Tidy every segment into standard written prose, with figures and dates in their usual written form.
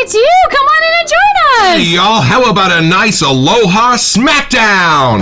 it's you. Come on in and join us. Hey, y'all, how about a nice Aloha Smackdown?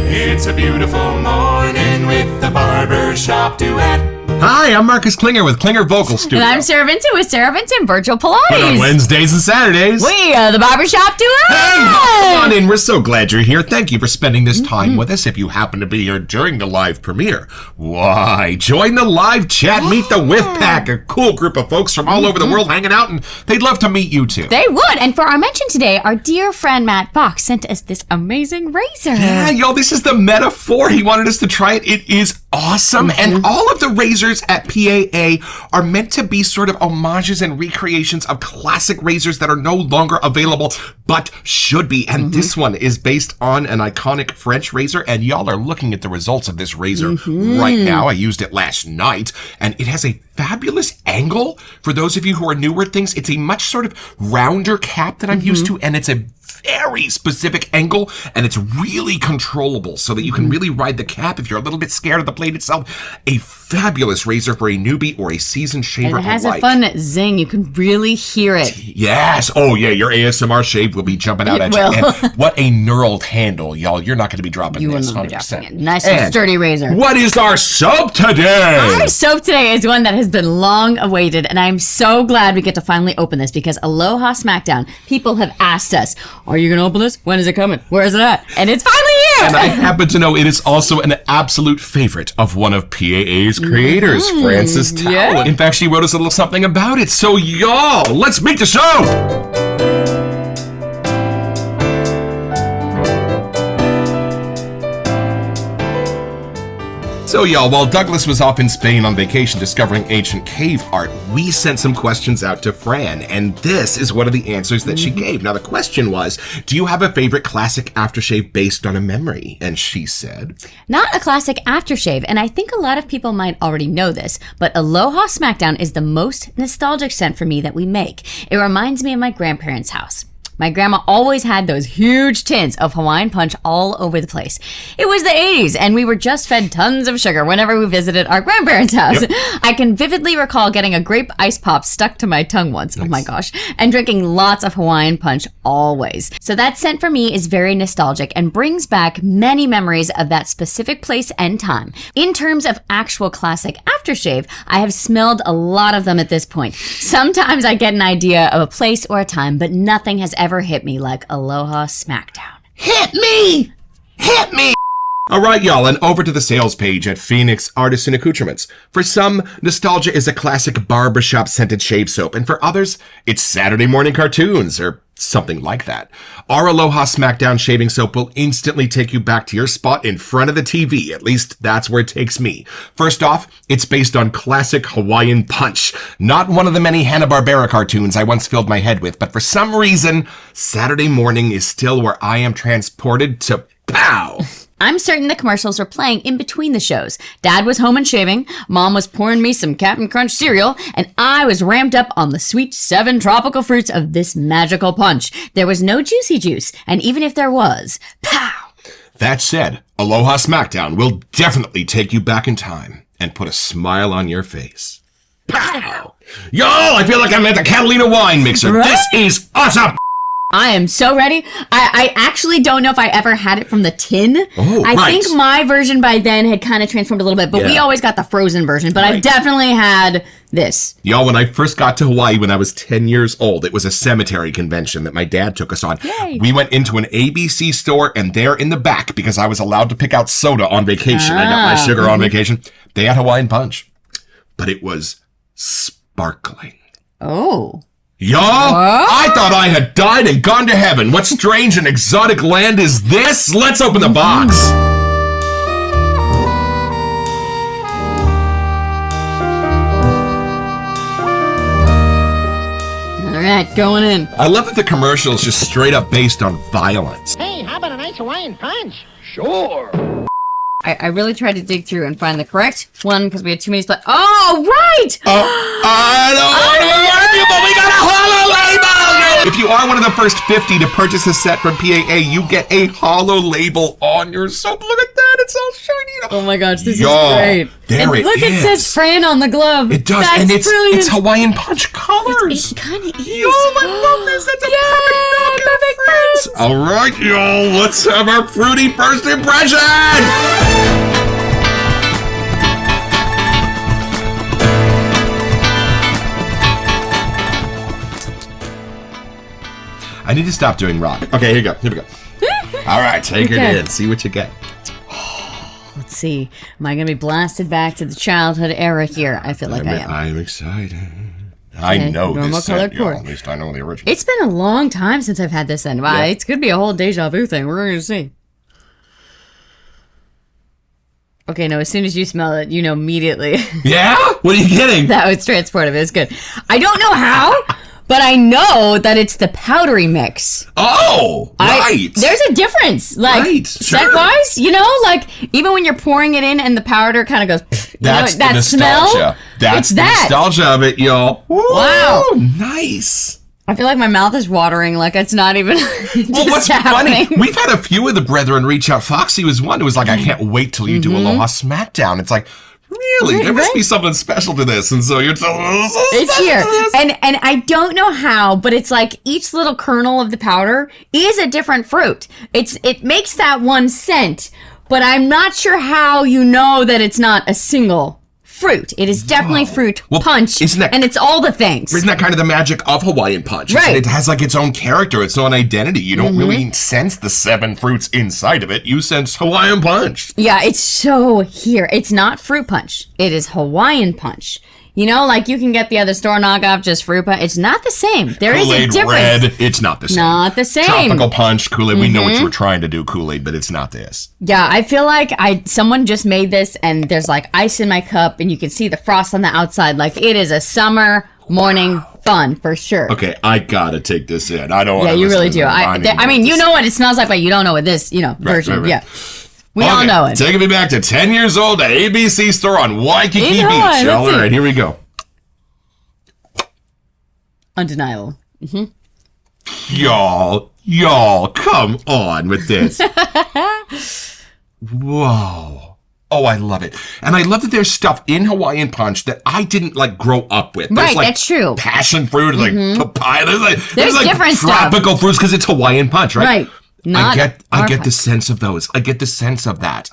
It's a beautiful morning with the Barbershop Duet. Hi, I'm Marcus Klinger with Klinger Vocal Studio. And I'm Sarah Vincent with Sarah Vincent Virtual Pilates. But on Wednesdays and Saturdays. We are the Barbershop Duet. Hey, come on in. We're so glad you're here. Thank you for spending this time with us. If you happen to be here during the live premiere, why, join the live chat. Meet the Whiff Pack, a cool group of folks from all over the world hanging out, and they'd love to meet you too. They would. And for our mention today, our dear friend Matt Fox sent us this amazing razor. Yeah, y'all, this is the metaphor. He wanted us to try it. It is awesome. And all of the razors at PAA are meant to be sort of homages and recreations of classic razors that are no longer available, but should be. And this one is based on an iconic French razor. And y'all are looking at the results of this razor right now. I used it last night, and it has a fabulous angle. For those of you who are newer at things, it's a much sort of rounder cap that I'm used to, and it's a very specific angle, and it's really controllable so that you can really ride the cap if you're a little bit scared of the blade itself. A fabulous razor for a newbie or a seasoned shaver And it has alike. a fun zing. You can really hear it. Yes. Oh, yeah. Your ASMR shave will be jumping out It at will. you. And what a knurled handle, y'all. You're not going to be dropping You will this. not be 100%. dropping it. Nice and sturdy razor. What is our soap today? Our soap today is one that has been long awaited, and I'm so glad we get to finally open this because Aloha Smackdown, people have asked us, are you going to open this? When is it coming? Where is it at? And it's finally here! And I happen to know it is also an absolute favorite of one of PAA's creators, Frances Towle. yeah. In fact, she wrote us a little something about it. So y'all, let's meet the show! So y'all, while Douglas was off in Spain on vacation discovering ancient cave art, we sent some questions out to Fran, and this is one of the answers that she gave. Now the question was, do you have a favorite classic aftershave based on a memory? And she said, Not a classic aftershave, and I think a lot of people might already know this, but Aloha Smackdown is the most nostalgic scent for me that we make. It reminds me of my grandparents' house. My grandma always had those huge tins of Hawaiian Punch all over the place. It was the 80s, and we were just fed tons of sugar whenever we visited our grandparents' house. Yep. I can vividly recall getting a grape ice pop stuck to my tongue once, oh my gosh, and drinking lots of Hawaiian Punch always. So that scent for me is very nostalgic and brings back many memories of that specific place and time. In terms of actual classic aftershave, I have smelled a lot of them at this point. Sometimes I get an idea of a place or a time, but nothing has ever hit me like Aloha Smackdown. hit me! Hit me! All right, y'all, and over to the sales page at Phoenix Artisan Accoutrements. For some, nostalgia is a classic barbershop scented shave soap, and for others, it's Saturday morning cartoons, or something like that. Our Aloha Smackdown shaving soap will instantly take you back to your spot in front of the TV. At least that's where it takes me. First off, it's based on classic Hawaiian Punch. Not one of the many Hanna-Barbera cartoons I once filled my head with, but for some reason, Saturday morning is still where I am transported to pow! I'm certain the commercials were playing in between the shows. Dad was home and shaving, Mom was pouring me some Captain Crunch cereal, and I was ramped up on the sweet 7 tropical fruits of this magical punch. There was no juicy juice, and even if there was, pow! That said, Aloha Smackdown will definitely take you back in time and put a smile on your face. Pow! Y'all, I feel like I'm at the Catalina wine mixer. Right? This is awesome! I am so ready. I actually don't know if I ever had it from the tin. Oh, I right. think my version by then had kind of transformed a little bit, but we Yeah. always got the frozen version. But I've Right. definitely had this. Y'all, when I first got to Hawaii when I was 10 years old, it was a cemetery convention that my dad took us on. Yay. We went into an ABC store, and there in the back, because I was allowed to pick out soda on vacation, I got my sugar on vacation, they had Hawaiian Punch. But it was sparkling. Oh. Y'all, I thought I had died and gone to heaven. What strange and exotic land is this? Let's open the box. All right, going in. I love that the commercial is just straight up based on violence. Hey, how about a nice Hawaiian Punch? Sure. I really tried to dig through and find the correct one because we had too many Oh, right! I don't want to alarm you, but we got a hollow label! If you are one of the first 50 to purchase a set from PAA, you get a hollow label on your soap. Look at that. it's all shiny. Oh my gosh, this Yo, is great. There and it look, is. it says Fran on the glove. It does, That's and it's brilliant. Hawaiian Punch colors. It kind of is. Yo, I love this. That's a perfect friends. All right, y'all, let's have our fruity first impression. I need to stop doing rock. Okay, here you go. Here we go. All right, take it in. See what you get. Let's see. Am I going to be blasted back to the childhood era here? I feel like I am. I'm excited. I know normal this scent, colored y'all. cork. At least I know the original. It's been a long time since I've had this scent. Wow, Yeah. it's going to be a whole deja vu thing. We're going to see. Okay, no, as soon as you smell it, you know immediately Yeah? What are you getting? that was transportive. It's good. I don't know how, but I know that it's the powdery mix. Oh, right. There's a difference, like Right, sure. scent-wise, you know, like even when you're pouring it in and the powder kind of goes, pfft, That's you know, the that nostalgia. smell. That's it's the that. nostalgia of it, y'all. Wow. Woo, nice. I feel like my mouth is watering, like it's not even. Well, what's funny, we've had a few of the brethren reach out. Foxy was one who was like, I can't wait till you do Aloha Smackdown. It's like, really? There must be something special to this. And so you're telling us It's here. And I don't know how, but it's like each little kernel of the powder is a different fruit. It makes that one scent, but I'm not sure how you know that it's not a single fruit. It is definitely fruit punch, and it's all the things. Isn't that kind of the magic of Hawaiian Punch? Right. It has like its own character, its own identity. You don't really sense the 7 fruits inside of it. You sense Hawaiian Punch. Yeah, it's so here. It's not fruit punch. It is Hawaiian punch. You know, like you can get the other store knockoff, just fruit punch. It's not the same. There is a Kool-Aid difference. Red, it's not the same. Not the same. Tropical Punch, Kool-Aid. We know what you were trying to do, Kool-Aid, but it's not this. Yeah, I feel like someone just made this and there's like ice in my cup and you can see the frost on the outside. Like it is a summer morning fun for sure. Okay, I gotta take this in. I don't want to. Yeah, you really do. I mean, you know what it smells like, but you don't know what this, version. right. Yeah. We all know it. Taking me back to 10 years old at ABC store on Waikiki In Beach. Hawaii, All let's see. right, here we go. Undeniable. Y'all, come on with this. Whoa. Oh, I love it. And I love that there's stuff in Hawaiian Punch that I didn't like grow up with. There's, Right, like, that's true. Passion fruit, like papaya. There's like different stuff. tropical fruits because it's Hawaiian Punch, right? Right. Not I our get the punch. sense of those. I get the sense of that.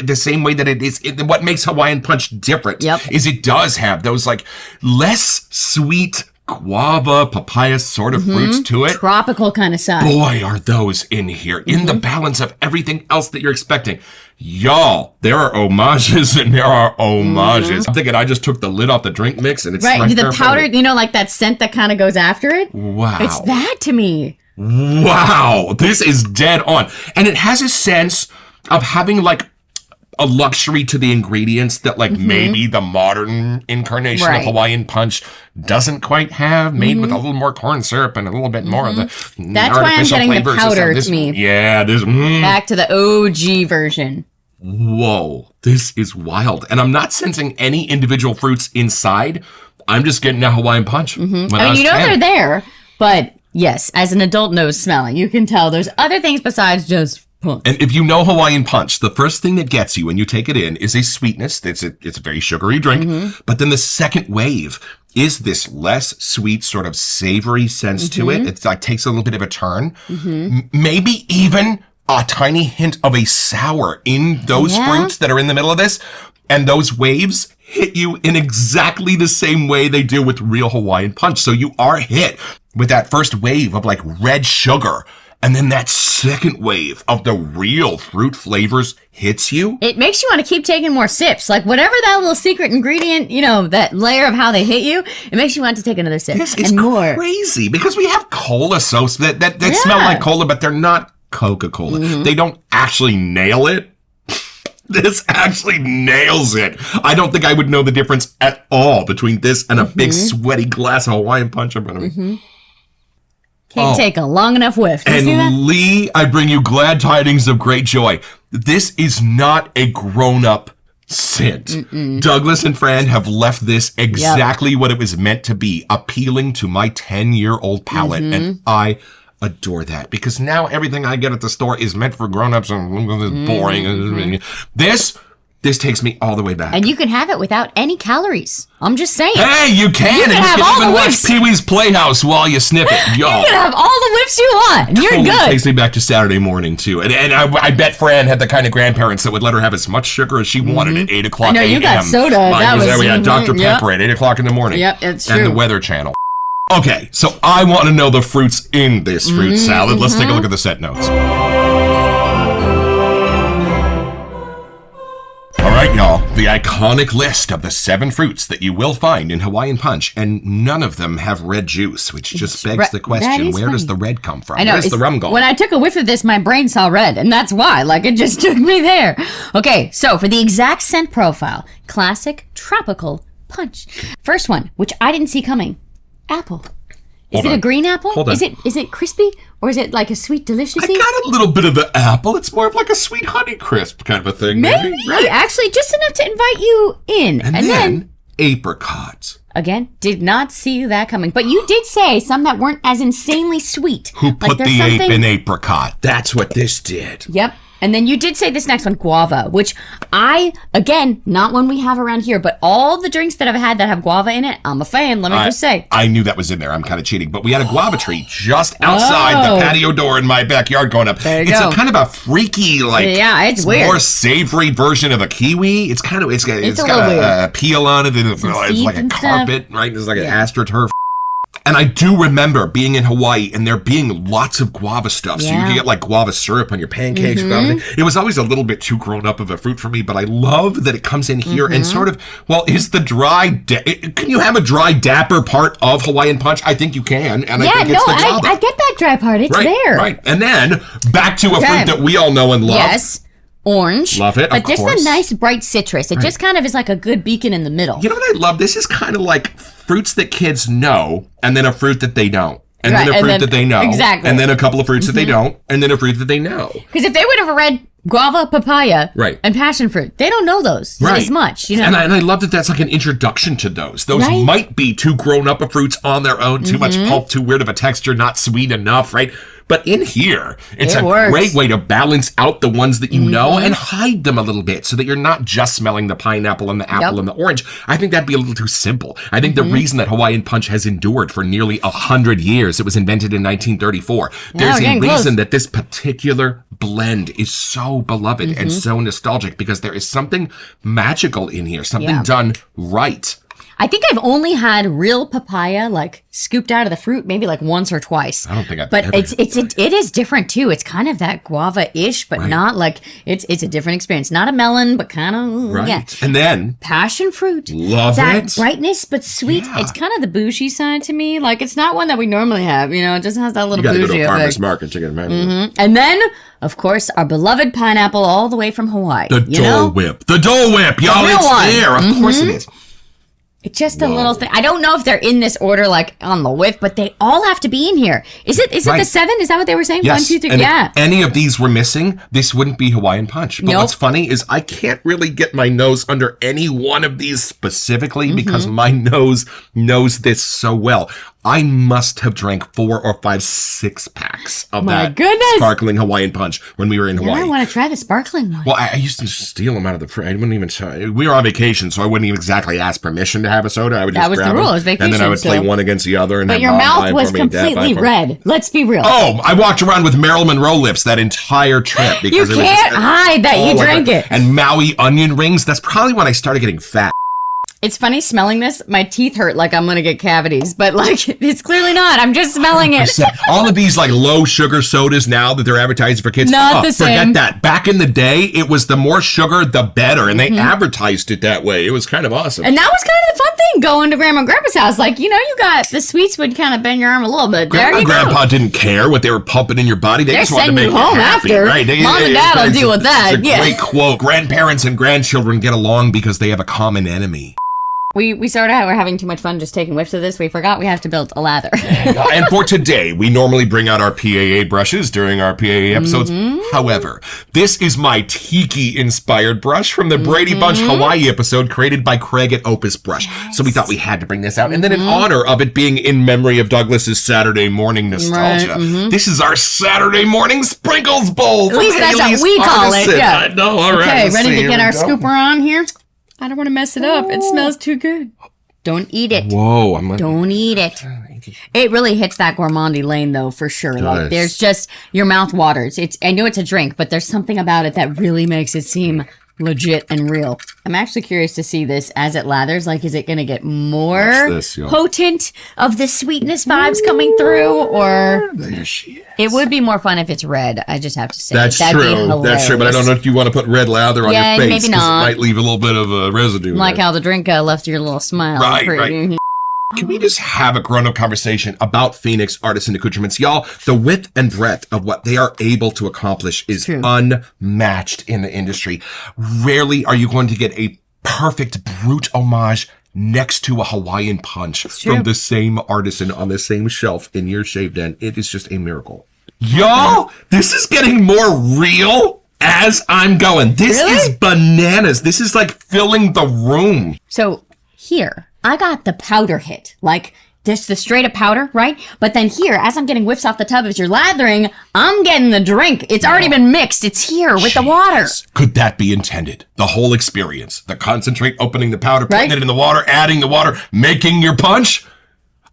The same way that what makes Hawaiian Punch different is it does have those like less sweet guava, papaya sort of fruits to it. Tropical kind of side. Boy, are those in here. In the balance of everything else that you're expecting. Y'all, there are homages and there are homages. I'm thinking I just took the lid off the drink mix and it's Right, right the there in front powder, of me. like that scent that kind of goes after it. Wow. It's that to me. Wow, this is dead on. And it has a sense of having like a luxury to the ingredients that like maybe the modern incarnation of Right. Hawaiian Punch doesn't quite have, made with a little more corn syrup and a little bit more of the That's why I'm artificial getting the flavors. powder This- to me. Yeah, this, Back to the OG version. whoa, this is wild. And I'm not sensing any individual fruits inside. I'm just getting a Hawaiian Punch. When I mean, was you know 10. they're there, but yes, as an adult nose smelling, you can tell there's other things besides just punch. And if you know Hawaiian Punch, the first thing that gets you when you take it in is a sweetness. It's a very sugary drink. But then the second wave is this less sweet, sort of savory sense to it. It's like takes a little bit of a turn. Maybe even a tiny hint of a sour in those fruits that are in the middle of this. And those waves hit you in exactly the same way they do with real Hawaiian Punch. So you are hit with that first wave of like red sugar. And then that second wave of the real fruit flavors hits you. It makes you want to keep taking more sips. Like whatever that little secret ingredient, that layer of how they hit you, it makes you want to take another sip This is and more. crazy because we have cola soaps that smell like cola, but they're not Coca-Cola. They don't actually nail it. This actually nails it. I don't think I would know the difference at all between this and a big sweaty glass of Hawaiian Punch in front of me. Can't take a long enough whiff. You see that? And Lee, I bring you glad tidings of great joy. This is not a grown-up scent. Douglas and Fran have left this exactly what it was meant to be, appealing to my 10-year-old palate, and I adore that because now everything I get at the store is meant for grown-ups and it's boring. This takes me all the way back. And you can have it without any calories. I'm just saying. Hey, you can. You can have all even the watch whips. Pee-wee's Playhouse while you snip it. Yo. You can have all the whips you want. And you're Totally good. takes me back to Saturday morning, too. And I bet Fran had the kind of grandparents that would let her have as much sugar as she wanted at 8 o'clock I know, you got soda. That was- we had Dr. yep. Pepper at 8 o'clock in the morning. Yep, it's And true. the Weather Channel. Okay, so I want to know the fruits in this fruit salad. Let's take a look at the set notes. All right, y'all, the iconic list of the 7 fruits that you will find in Hawaiian Punch, and none of them have red juice, which just begs the that question, is where does funny. the red come from? I know. Where's the rum gone? When I took a whiff of this, my brain saw red, and that's why. Like, it just took me there. Okay, so for the exact scent profile, classic tropical punch. First one, which I didn't see coming, apple. Is Hold it on. a green apple? Hold on. Is it crispy? Or is it like a sweet deliciousy? I got a little bit of the apple. It's more of like a sweet honey crisp kind of a thing. Maybe. Actually, just enough to invite you in. And then apricots. Again, did not see that coming. But you did say some that weren't as insanely sweet. Who put there's the ape in apricot? That's what this did. Yep. And then you did say this next one, guava, which again, not one we have around here, but all the drinks that I've had that have guava in it, I'm a fan, let me just say. I knew that was in there. I'm kind of cheating. But we had a guava tree just outside Oh. the patio door in my backyard going up. There you It's go. a kind of a freaky, like, Yeah, it's weird. more savory version of a kiwi. It's got a a little weird. peel on it, and it's like seeds a and stuff. carpet, right? It's like an astroturf. And I do remember being in Hawaii and there being lots of guava stuff. So you Yeah. can get like guava syrup on your pancakes. Guava. It was always a little bit too grown up of a fruit for me, but I love that it comes in here and sort of, well, is the can you have a dry dapper part of Hawaiian Punch? I think you can. And I think it's the java. I get that dry part. It's there. Right. And then back to a fruit that we all know and love. Yes. Orange. Love it, But of just course. a nice bright citrus. It just kind of is like a good beacon in the middle. You know what I love? This is kind of like fruits that kids know, and then a fruit that they don't. And then Right, a and fruit then- that they know. exactly. And then a couple of fruits that they don't. And then a fruit that they know. Because if they would have read guava, papaya, Right. and passion fruit, they don't know those as much. You know? And I love that that's like an introduction to those. Those Right. might be too grown up of fruits on their own, too much pulp, too weird of a texture, not sweet enough, right? But in here, it's It a works. great way to balance out the ones that you know and hide them a little bit so that you're not just smelling the pineapple and the apple Yep. and the orange. I think that'd be a little too simple. I think the reason that Hawaiian Punch has endured for nearly 100 years, it was invented in 1934. There's we're a getting reason close. that this particular blend is so beloved and so nostalgic because there is something magical in here, something Yeah. done right. I think I've only had real papaya like scooped out of the fruit maybe like once or twice. I don't think I've But ever it is different too. It's kind of that guava-ish, but not like it's a different experience. Not a melon, but kind of Right. yeah. And then, Passion fruit. love that it. brightness but sweet. Yeah. It's kind of the bougie side to me. Like it's not one that we normally have. You know, it just has that you little gotta go bougie to a farmer's effect. market to get them. And then, of course, our beloved pineapple all the way from Hawaii. The you know? Dole Whip. The Dole Whip, y'all. real It's one. there. Of course it is. It's just a little thing. I don't know if they're in this order, like on the whiff, but they all have to be in here. Is it Right. the 7? Is that what they were saying? Yes. 1, 2, 3. And Yeah. if any of these were missing, this wouldn't be Hawaiian Punch. But Nope. what's funny is I can't really get my nose under any one of these specifically Mm-hmm. because my nose knows this so well. I must have drank 4 or 5 6-packs of My that goodness. sparkling Hawaiian Punch when we were in Now Hawaii. I want to try the sparkling one. Well, I used to steal them out of the fridge. I wouldn't even. We were on vacation, so I wouldn't even exactly ask permission to have a soda. I would just That was the grab rule. them, It was and then I vacation, would play so- one against the other. And But have your Mom buy mouth it was for me, Dad buy it completely for me. red. Let's be real. Oh, I walked around with Marilyn Monroe lips that entire trip because you it was can't hide that. You like drank that. it. And Maui onion rings. That's probably when I started getting fat. It's funny smelling this. My teeth hurt like I'm going to get cavities, but like it's clearly not. I'm just smelling it. All of these like low sugar sodas now that they're advertising for kids. Not the Forget same. that. Back in the day, it was the more sugar, the better. And they Mm-hmm. advertised it that way. It was kind of awesome. And that was kind of the fun thing going to Grandma and Grandpa's house. Like, you know, you got the sweets would kind of bend your arm a little bit. Grandma there and you go. Grandpa didn't care what they were pumping in your body. They They're just wanted to sending make you home happy, after. right? Mom and Dad will deal with that, It's a yeah. great quote. Grandparents and grandchildren get along because they have a common enemy. We sort of were having too much fun just taking whiffs of this. We forgot we have to build a lather. And for today, we normally bring out our PAA brushes during our PAA episodes. However, this is my tiki-inspired brush from the Brady Bunch Hawaii episode created by Craig at Opus Brush. So we thought we had to bring this out. And then in honor of it being in memory of Douglas's Saturday morning nostalgia, this is our Saturday morning sprinkles bowl. At least that's what we call it. Yeah. I know. All right. Okay, ready to get our scooper on here? I don't want to mess it up. It smells too good. Don't eat it. Whoa. Don't eat it. It really hits that gourmandy lane, though, for sure. Like, there's just, your mouth waters. I know it's a drink, but there's something about it that really makes it seem legit and real. I'm actually curious to see this as it lathers. Like, is it going to get more potent of the sweetness vibes coming through? Or there she is. It would be more fun if it's red, I just have to say. That'd true. That's true, but I don't know if you want to put red lather on your face. Maybe not. It might leave a little bit of a residue. Like how the drink left your little smile. Right. Can we just have a grown-up conversation about Phoenix Artisan Accoutrements? Y'all, the width and breadth of what they are able to accomplish is unmatched in the industry. Rarely are you going to get a perfect brute homage next to a Hawaiian punch from the same artisan on the same shelf in your shaved end. It is just a miracle. Y'all, this is getting more real as I'm going. This is bananas. This is like filling the room. So here, I got the powder hit, like just the straight up powder, right? But then here, as I'm getting whiffs off the tub as you're lathering, I'm getting the drink. It's already been mixed. It's here with the water. Could that be intended? The whole experience, the concentrate, opening the powder, putting it in the water, adding the water, making your punch.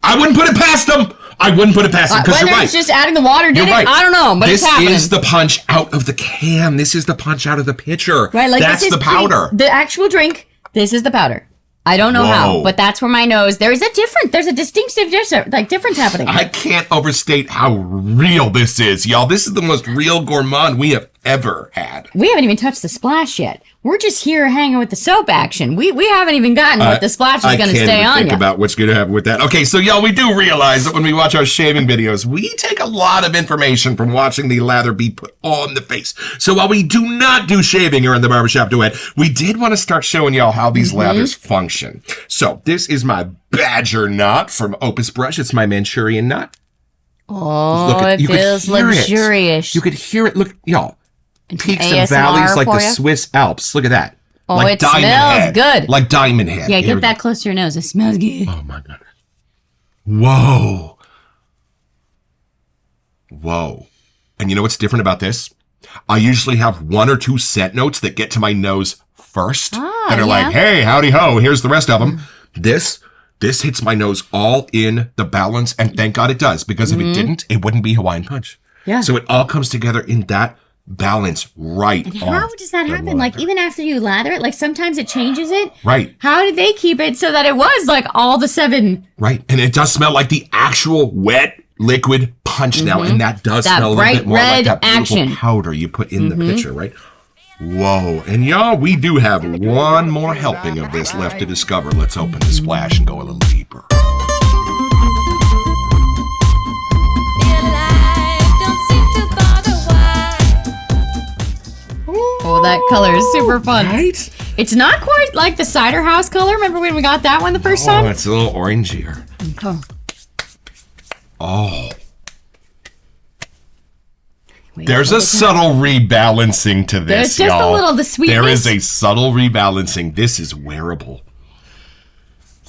I wouldn't put it past them. I wouldn't put it past them because you're right. It's just adding the water, did it? Right. I don't know, but it's happening. This is the punch out of the can. This is the punch out of the pitcher. Right, like that's the powder. The actual drink, this is the powder. I don't know how, but that's where my nose, there's a distinctive difference happening. I can't overstate how real this is, y'all. This is the most real gourmand we have ever had. We haven't even touched the splash yet. We're just here hanging with the soap action. We haven't even gotten what the splash is going to stay on yet. Think about what's going to happen with that. Okay, so y'all, we do realize that when we watch our shaving videos, we take a lot of information from watching the lather be put on the face. So while we do not do shaving here on the Barbershop Duet, we did want to start showing y'all how these lathers function. So this is my Badger knot from Opus Brush. It's my Manchurian knot. Oh, it feels luxurious. You could hear it. Look, y'all. Peaks and valleys like the Swiss Alps. Look at that. Oh, like it smells good. Like Diamond Head. Yeah, get that close to your nose. It smells good. Oh, my goodness. Whoa. And you know what's different about this? I usually have one or two scent notes that get to my nose first. That are like, hey, howdy ho, here's the rest of them. This hits my nose all in the balance, and thank God it does, because if it didn't, it wouldn't be Hawaiian Punch. Yeah. So it all comes together in that balance right. And how does that happen? Like, even after you lather it, like sometimes it changes it. Right. How did they keep it so that it was like all the 7? Right. And it does smell like the actual wet liquid punch now. And that does smell a little bit more like that beautiful powder you put in the pitcher, right? Whoa. And y'all, we do have one more helping of this left to discover. Let's open the splash and go a little deeper. Oh, that color is super fun. Right? It's not quite like the cider house color. Remember when we got that one the first time? Oh, it's a little orangier. Oh. There's a subtle rebalancing to this, There's just y'all. a little, the sweetness. There is a subtle rebalancing. This is wearable.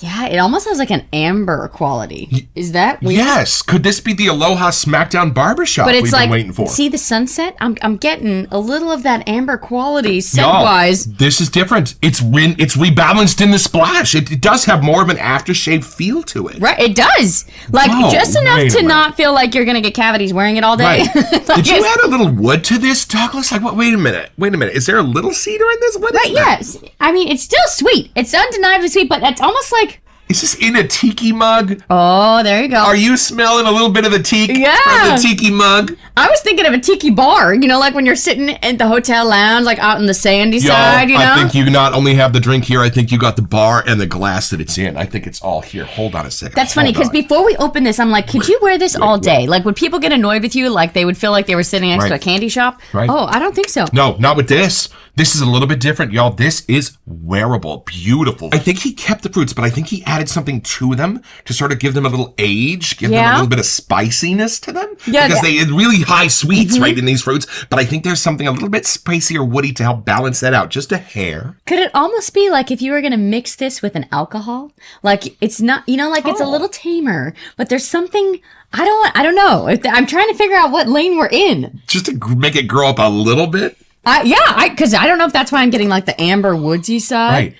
Yeah, it almost has like an amber quality. Is that weird? Yes. Could this be the Aloha Smackdown Barbershop but it's we've been waiting for? See the sunset? I'm getting a little of that amber quality scent-wise. This is different. It's rebalanced in the splash. It does have more of an aftershave feel to it. Right, it does. Like, just enough to not feel like you're going to get cavities wearing it all day. Right. Did you add a little wood to this, Douglas? Like, what? Wait a minute. Is there a little cedar in this? What is that? Yes. I mean, it's still sweet. It's undeniably sweet, but it's almost like Is this in a tiki mug? Oh, there you go. Are you smelling a little bit of the teak from the tiki mug? I was thinking of a tiki bar, like when you're sitting at the hotel lounge, like out on the sandy side, I think you not only have the drink here, I think you got the bar and the glass that it's in. I think it's all here. Hold on a second. That's funny, because before we open this, I'm like, could you wear this all day? Like, would people get annoyed with you? Like, they would feel like they were sitting next to a candy shop? Right. Oh, I don't think so. No, not with this. This is a little bit different, y'all. This is wearable. Beautiful. I think he kept the fruits, but I think he added something to them to sort of give them a little age, give them a little bit of spiciness to them. Yeah, because they had really high sweets, right, in these fruits. But I think there's something a little bit spicy or woody to help balance that out. Just a hair. Could it almost be like if you were going to mix this with an alcohol? Like, it's not, like it's a little tamer, but there's something... I don't know. I'm trying to figure out what lane we're in. Just to make it grow up a little bit? Because I don't know if that's why I'm getting like the amber woodsy side. Right.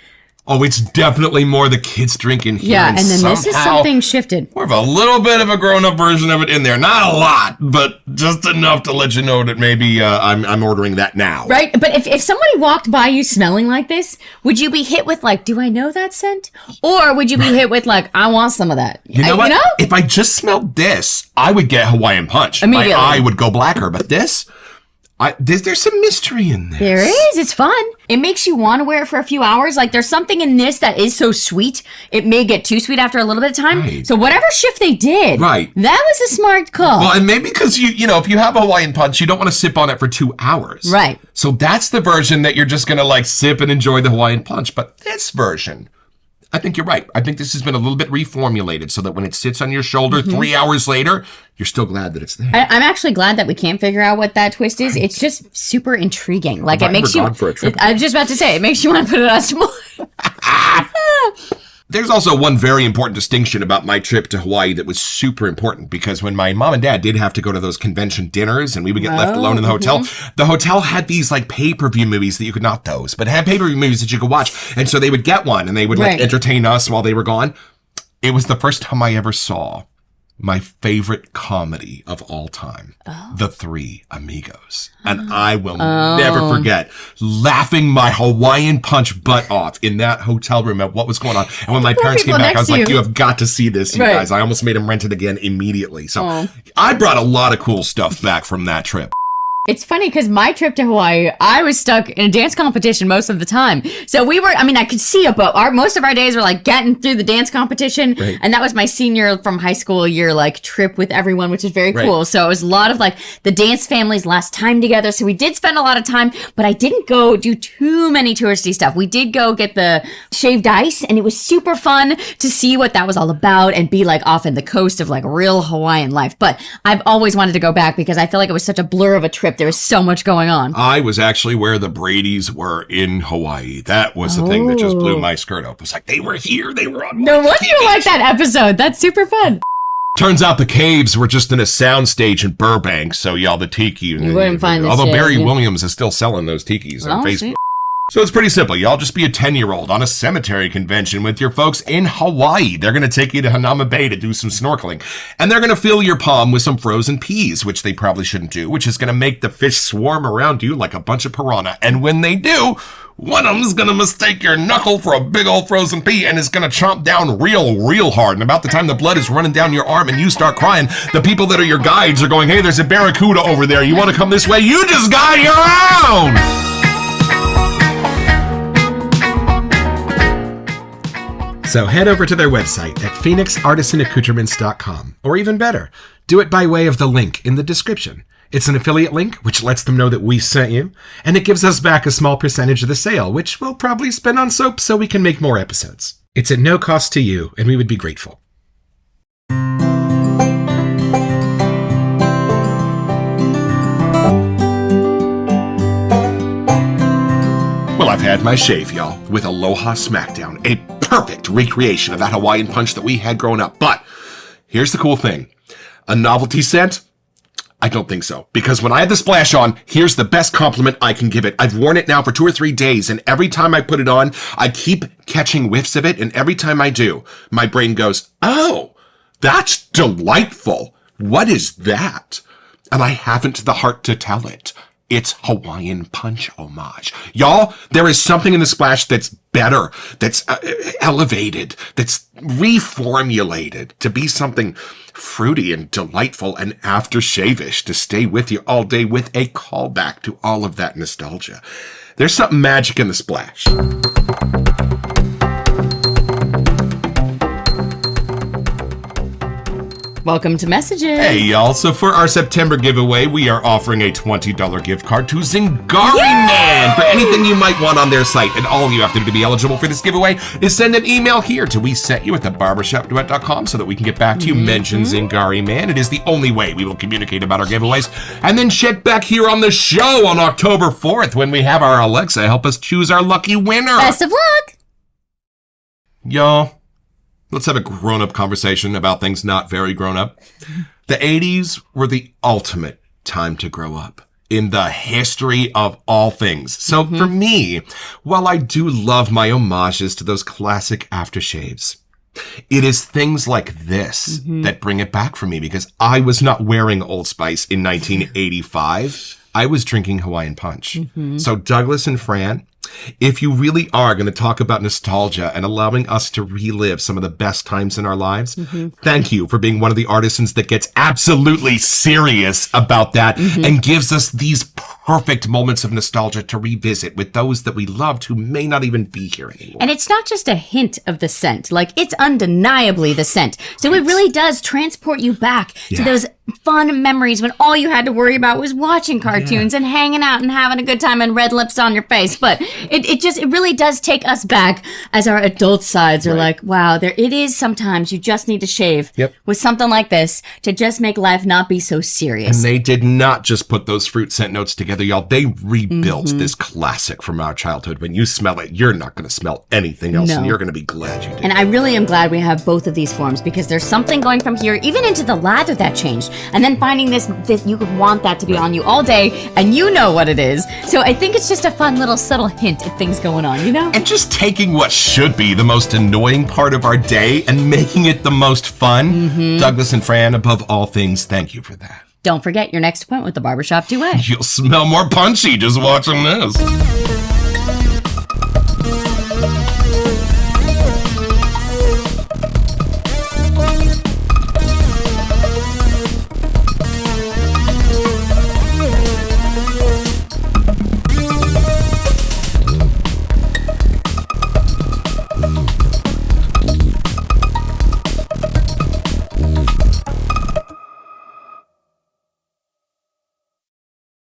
Oh, it's definitely more the kids drinking here. Yeah, and then this is something shifted. We have a little bit of a grown-up version of it in there. Not a lot, but just enough to let you know that maybe I'm ordering that now. Right, but if somebody walked by you smelling like this, would you be hit with like, do I know that scent? Or would you be hit with like, I want some of that? You know what? If I just smelled this, I would get Hawaiian Punch. Immediately. My eye would go blacker, but this... There's some mystery in this. There is. It's fun. It makes you want to wear it for a few hours. Like, there's something in this that is so sweet, it may get too sweet after a little bit of time. Right. So whatever shift they did, right, that was a smart call. Well, and maybe because if you have a Hawaiian Punch, you don't want to sip on it for 2 hours. Right. So that's the version that you're just going to like sip and enjoy the Hawaiian Punch. But this version, I think you're right. I think this has been a little bit reformulated so that when it sits on your shoulder 3 hours later, you're still glad that it's there. I'm actually glad that we can't figure out what that twist is. It's just super intriguing. Like, it makes you... I was just about to say, it makes you want to put it on some more. There's also one very important distinction about my trip to Hawaii that was super important, because when my mom and dad did have to go to those convention dinners and we would get left alone in the hotel, the hotel had these like pay-per-view movies that you could, not those, but had pay-per-view movies that you could watch. And so they would get one and they would like entertain us while they were gone. It was the first time I ever saw my favorite comedy of all time, The Three Amigos. And I will never forget laughing my Hawaiian Punch butt off in that hotel room at what was going on. And when my parents came back, I was like, you have got to see this, you guys. I almost made them rent it again immediately. So I brought a lot of cool stuff back from that trip. It's funny because my trip to Hawaii, I was stuck in a dance competition most of the time. So I could see it, but most of our days were like getting through the dance competition. Right. And that was my senior from high school year, like trip with everyone, which is very cool. So it was a lot of like the dance family's last time together. So we did spend a lot of time, but I didn't go do too many touristy stuff. We did go get the shaved ice, and it was super fun to see what that was all about and be like off in the coast of like real Hawaiian life. But I've always wanted to go back because I feel like it was such a blur of a trip. There was so much going on. I was actually where the Bradys were in Hawaii. That was the thing that just blew my skirt up. It was like, they were here. They were on. No wonder you like that episode. That's super fun. Turns out the caves were just in a soundstage in Burbank. So y'all, the tiki. You wouldn't find this. Although Barry Williams is still selling those tikis on Facebook. Sweet. So it's pretty simple. Y'all just be a 10-year-old on a cemetery convention with your folks in Hawaii. They're going to take you to Hanama Bay to do some snorkeling. And they're going to fill your palm with some frozen peas, which they probably shouldn't do, which is going to make the fish swarm around you like a bunch of piranha. And when they do, one of them's going to mistake your knuckle for a big old frozen pea and is going to chomp down real hard. And about the time the blood is running down your arm and you start crying, the people that are your guides are going, hey, there's a barracuda over there. You want to come this way? You just guide your own! So head over to their website at phoenixartisanaccoutrements.com. Or even better, do it by way of the link in the description. It's an affiliate link, which lets them know that we sent you, and it gives us back a small percentage of the sale, which we'll probably spend on soap so we can make more episodes. It's at no cost to you, and we would be grateful. Well, I've had my shave, y'all, with Aloha Smackdown, a perfect recreation of that Hawaiian Punch that we had growing up. But here's the cool thing. A novelty scent? I don't think so. Because when I had the splash on, here's the best compliment I can give it. I've worn it now for 2 or 3 days, and every time I put it on, I keep catching whiffs of it, and every time I do, my brain goes, oh, that's delightful. What is that? And I haven't the heart to tell it. its Hawaiian Punch homage. Y'all, there is something in the splash that's better, that's elevated, that's reformulated to be something fruity and delightful and aftershave-ish to stay with you all day with a callback to all of that nostalgia. There's something magic in the splash. Welcome to Messages. Hey, y'all. So for our September giveaway, we are offering a $20 gift card to Zingari Man for anything you might want on their site. And all you have to do to be eligible for this giveaway is send an email here to wesetyou@thebarbershopduet.com so that we can get back to you. Mention Zingari Man. It is the only way we will communicate about our giveaways. And then check back here on the show on October 4th when we have our Alexa help us choose our lucky winner. Best of luck. Y'all. Let's have a grown-up conversation about things not very grown-up. The 80s were the ultimate time to grow up in the history of all things. So for me, while I do love my homages to those classic aftershaves, it is things like this that bring it back for me, because I was not wearing Old Spice in 1985. I was drinking Hawaiian Punch. So Douglas and Fran, if you really are going to talk about nostalgia and allowing us to relive some of the best times in our lives, thank you for being one of the artisans that gets absolutely serious about that and gives us these perfect moments of nostalgia to revisit with those that we loved who may not even be here anymore. And it's not just a hint of the scent, like it's undeniably the scent. So it really does transport you back to those fun memories when all you had to worry about was watching cartoons and hanging out and having a good time and red lips on your face. But it really does take us back as our adult sides are like, wow, it is sometimes you just need to shave with something like this to just make life not be so serious. And they did not just put those fruit scent notes together, y'all. They rebuilt this classic from our childhood. When you smell it, you're not going to smell anything else, and you're going to be glad you did. And I really am glad we have both of these forms, because there's something going from here, even into the lather that changed, and then finding this you could want that to be on you all day, and you know what it is. So I think it's just a fun little subtle hint at things going on, you know? And just taking what should be the most annoying part of our day and making it the most fun. Douglas and Fran, above all things, thank you for that. Don't forget your next appointment with the Barbershop Duet. You'll smell more punchy just watching this.